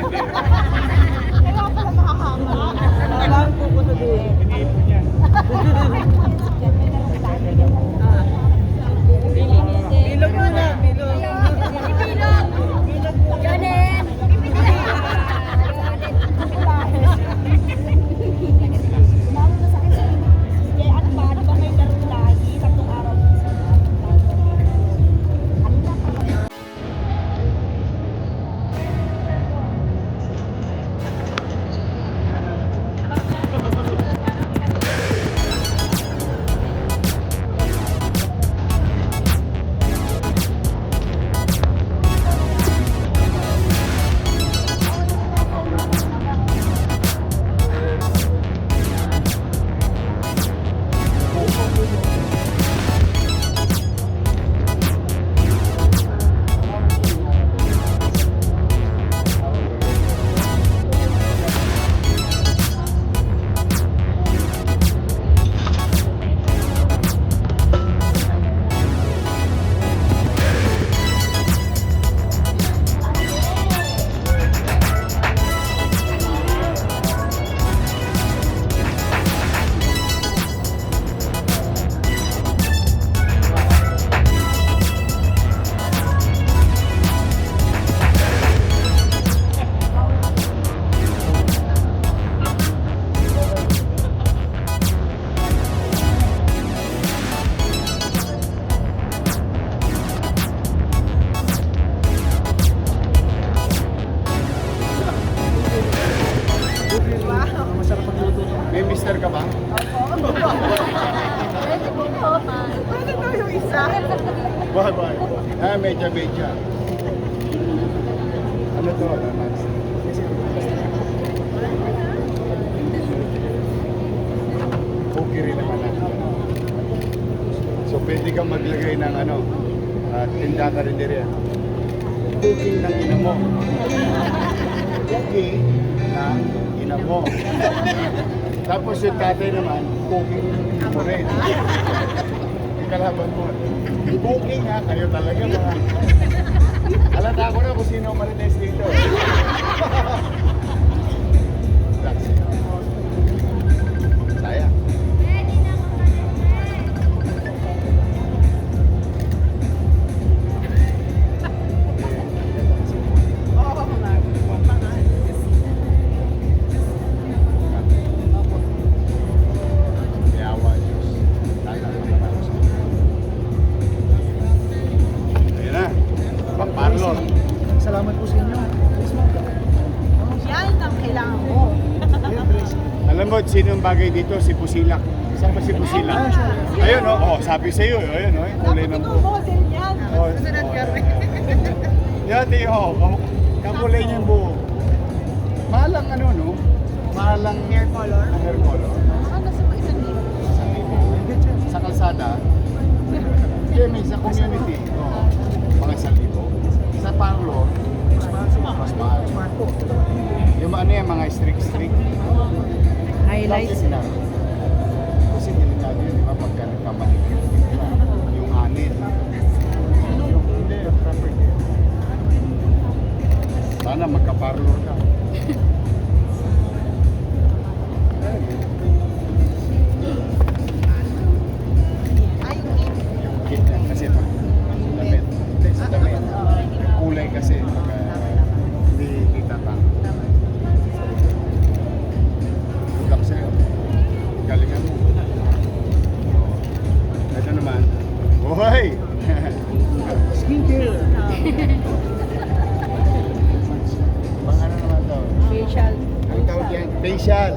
Kaya pala makakama. Parang kuko na din. Iniipon yan. Bilog mo na, bilog. Bilog mo. Janen! Sumama na sa akin. Sige, ano ba? Di ba may laro lagi? Tatlong araw. Ano na? Masarap magluto. May mister ka ba? Pwede po po. Pwede daw yung isa. Bye. Ah, medya. Ano to? Max? Okay rin naman natin. So pwede kang maglagay ng tinda ka rin din yan. Cooking ng ina mo. Cooking ng ina mo. Tapos yung tatay naman, cooking mo rin. Kalaban mo. Cooking ha, kayo talaga mga. Alata ko na kung sino marites dito. That's it. Sayang. Oo, mga. Yawa Diyos. Tagal naman ako sa iyo. Ayun na. Pamparlo. Salamat po sa inyo. Yes, ma'am. Yan ang kailangan mo. Alam mo, sino ang bagay dito? Si Pusilak. Saan ba si Pusilak? Ayun, oh. Sabi sa iyo, ayun, oh. Kulay ng buhok. Model yan. Oh, Susunod oh. kami. Yan, tiyo. Kakulay niya yung buhok. Mahalang no? Mahalang Hair color. hair color. Ano sa mga isang libo? Sa kalsada. Kemi, sa community. Oh, mga 1,000. Sa parlor, mas mahal. Yung mga strict. Highlights. Bakit na? Kasi delikado yun, di ba? Pagka nagkamanikit. Yung anit. Yung hindi, proper din. Sana magka-parlor ka. Ay, yung Yung kit lang kasi pag damit. Hindi, sa damit. Yung kulay kasi pag hindi tatang. Good luck sa'yo. Galingan mo. Ito naman. Hoy! Skincare. Pang ano naman to? facial. Ang tawag yan, facial.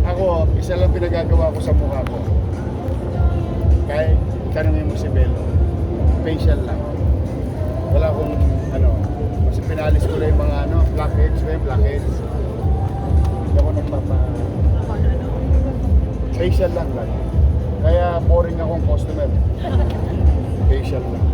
Ako, isa lang pinagagawa ko sa mukha ko. Kahit tanongin mo si Bello, facial lang. Wala akong kasi pinalis ko lang yung mga blackheads, blackheads. Hindi ako facial lang. Kaya boring akong customer. Facial lang.